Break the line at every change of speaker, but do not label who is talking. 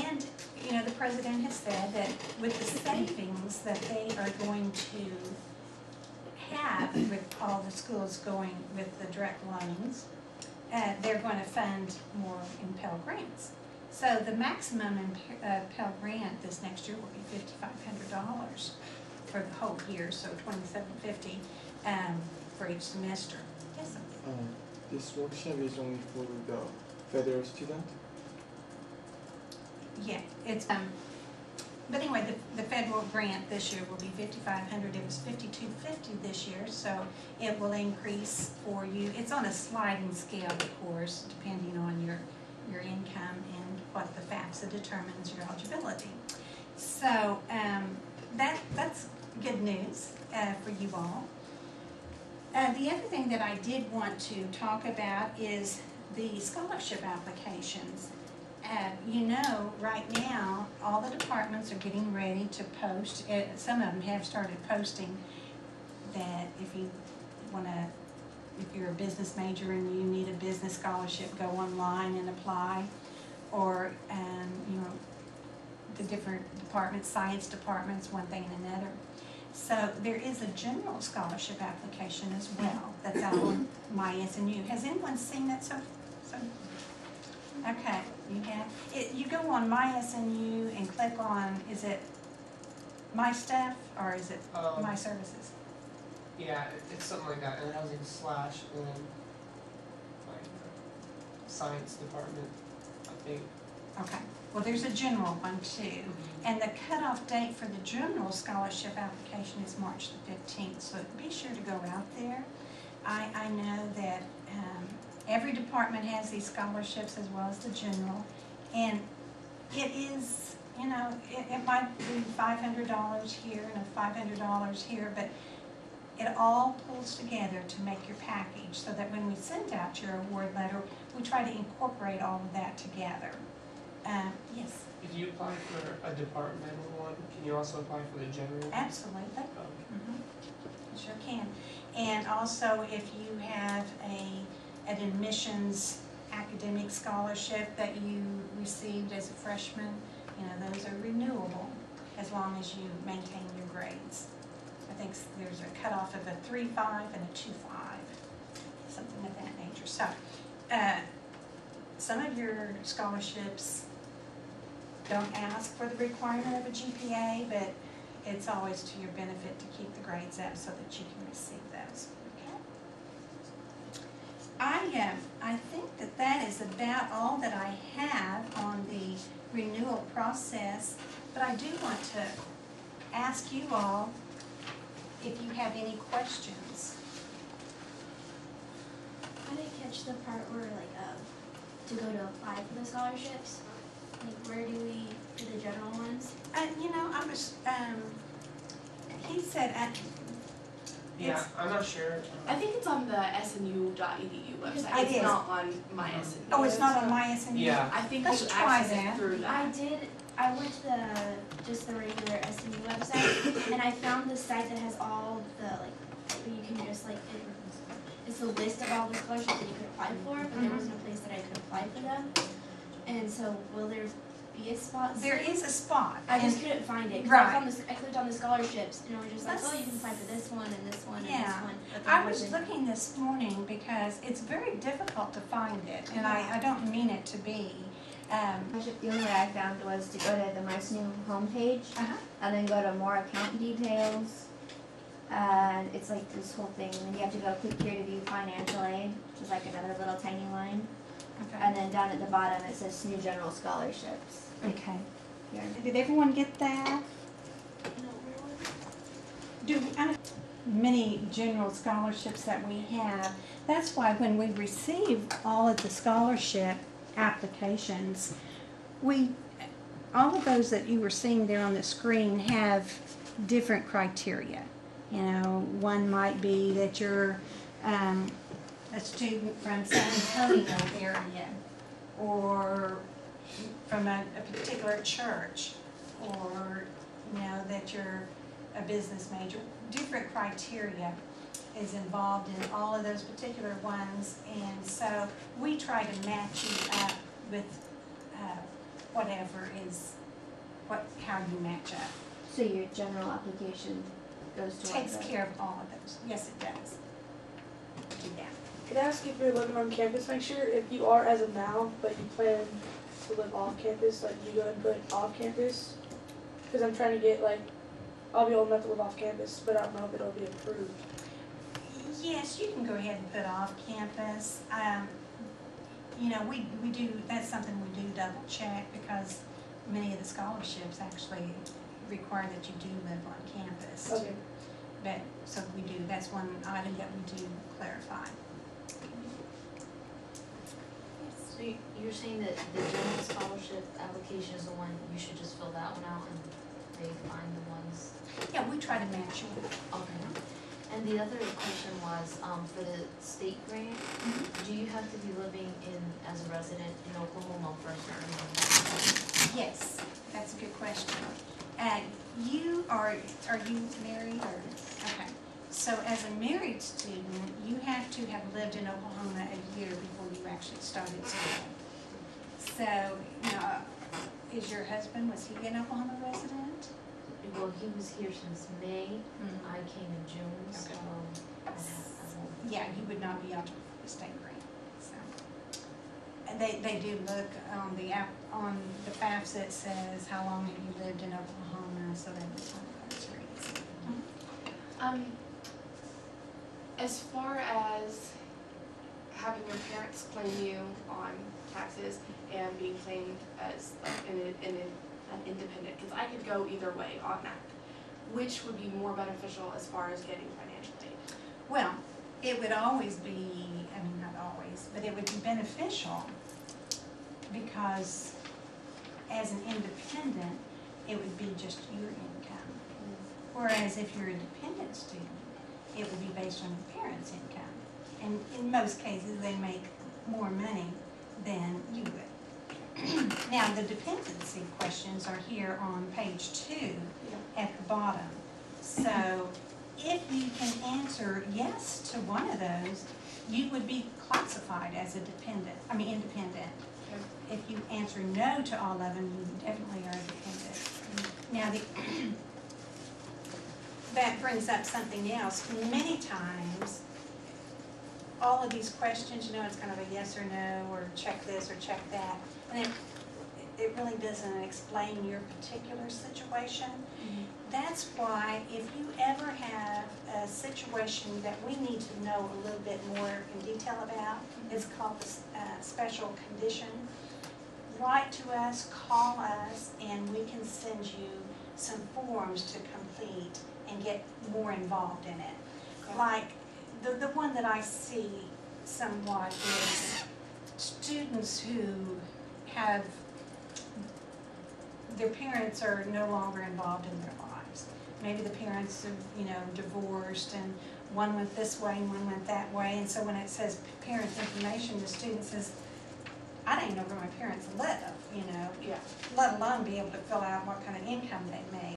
And, you know, the president has said that with the savings that they are going to have with all the schools going with the direct loans, they're going to fund more in Pell Grants. So the maximum in Pell Grant this next year will be $5,500 for the whole year, so $2,750 for each semester. Yes, sir.
This workshop is only for the federal student?
Yeah, it's but anyway, the federal grant this year will be $5,500. It was $5,250 this year, so it will increase for you. It's on a sliding scale, of course, depending on your income and what the FAFSA determines your eligibility. So that's good news for you all. The other thing that I did want to talk about is the scholarship applications. You know, right now, all the departments are getting ready to post. Some of them have started posting that if you want to, if you're a business major and you need a business scholarship, go online and apply. Or, you know, the different departments, science departments, one thing and another. So there is a general scholarship application as well that's out on MySNU. Has anyone seen that so? Okay, you have. You go on MySNU and click on, is it My Stuff or is it My Services?
Yeah, it's something like that, and housing slash and then like science department, I think.
Okay, well there's a general one too. And the cutoff date for the general scholarship application is March the 15th, so be sure to go out there. I know that every department has these scholarships as well as the general, and it is, you know, it might be $500 here and $500 here, but it all pulls together to make your package so that when we send out your award letter, we try to incorporate all of that together. Yes?
If you apply for a departmental one, can you also apply for the general?
Absolutely. Sure can. And also if you have an admissions academic scholarship that you received as a freshman, you know, those are renewable as long as you maintain your grades. I think there's a cutoff of a 3.5 and a 2.5, something of that nature. So some of your scholarships don't ask for the requirement of a GPA, but it's always to your benefit to keep the grades up so that you can receive those. Okay. I think that that is about all that I have on the renewal process, but I do want to ask you all if you have any questions.
I didn't catch the part where, like, to go to apply for the scholarships. Like, where do we do the general ones?
You know, I was, he said,
Yeah, I'm not sure.
I think it's on the snu.edu website.
It
It's
is.
not on my SNU.
oh, it's not on MySNU?
Yeah.
I think
Let's
you
try
access
that.
it through that.
I went to just the regular SMU website, and I found the site that has all the, like, where you can just, like, it's a list of all the scholarships that you could apply for, but there wasn't a place that I could apply for them. And so, will there be a spot?
There is a spot.
I just couldn't find it. 'Cause
Right.
I clicked on the scholarships, and it was just like,
Let's-
oh, you can apply for this one and this one and
Yeah.
this one. But there
I was
wasn't-
looking this morning because it's very difficult to find it, and I don't mean it to be.
The only way I found was to go to the MySNU homepage
Uh-huh.
and then go to more account details. And it's like this whole thing, and then you have to go click here to view financial aid, which is like another little tiny line.
Okay.
And then down at the bottom it says SNU General Scholarships.
Okay.
Here.
Did everyone get that? Many general scholarships that we have. That's why when we receive all of the scholarship applications, all of those that you were seeing there on the screen have different criteria. You know, one might be that you're a student from San Antonio area, or from a particular church, or, you know, that you're a business major. Different criteria is involved in all of those particular ones, and so we try to match you up with whatever is, how you match up.
So your general application goes to one of
Takes
those?
care of all of those. Yes, it does. Do that.
Can I ask if you're living on campus next year? If you are as of now, but you plan to live off campus, like you go and put off campus? Because I'm trying to get like, I'll be old enough to live off campus, but I don't know if it'll be approved.
Yes, you can go ahead and put off campus. You know, we do, that's something we do double check because many of the scholarships actually require that you do live on campus.
Okay.
But, so we do, that's one item that we do clarify.
So you're saying that the general scholarship application is the one, you should just fill that one out and they find the ones?
Yeah, we try to match you.
Okay. And the other question was, for the state grant, do you have to be living as a resident in Oklahoma for a certain amount of time?
Yes, that's a good question. Are you married or, okay. So as a married student, you have to have lived in Oklahoma a year before you actually started school. So, is your husband, was he an Oklahoma resident?
Well, he was here since May, I came in June, so
Okay.
I won't.
Yeah, you would not be eligible for the state grant, so. And they do look on the app, on the FAFSA, it says, how long have you lived in Oklahoma, so that was one of those reasons.
As far as having your parents claim you on taxes and being claimed as like an independent, because I could go either way on that. Which would be more beneficial as far as getting financial aid?
Well, it would always be, I mean, not always, but it would be beneficial because as an independent, it would be just your income. Whereas if you're a dependent student, it would be based on your parents' income. And in most cases, they make more money than you would. Now, the dependency questions are here on page 2 at the bottom. So if you can answer yes to one of those, you would be classified as a independent. If you answer no to all of them, you definitely are dependent. Now, that brings up something else. Many times, all of these questions, it's kind of a yes or no, or check this or check that, and it really doesn't explain your particular situation. That's why if you ever have a situation that we need to know a little bit more in detail about, it's called a special condition. Write to us, call us, and we can send you some forms to complete and get more involved in it. Like, the one that I see somewhat is students who have, their parents are no longer involved in their lives. Maybe the parents are, divorced, and one went this way and one went that way, and so when it says parent information, the student says, I don't even know where my parents live,
Yeah.
let alone be able to fill out what kind of income they make.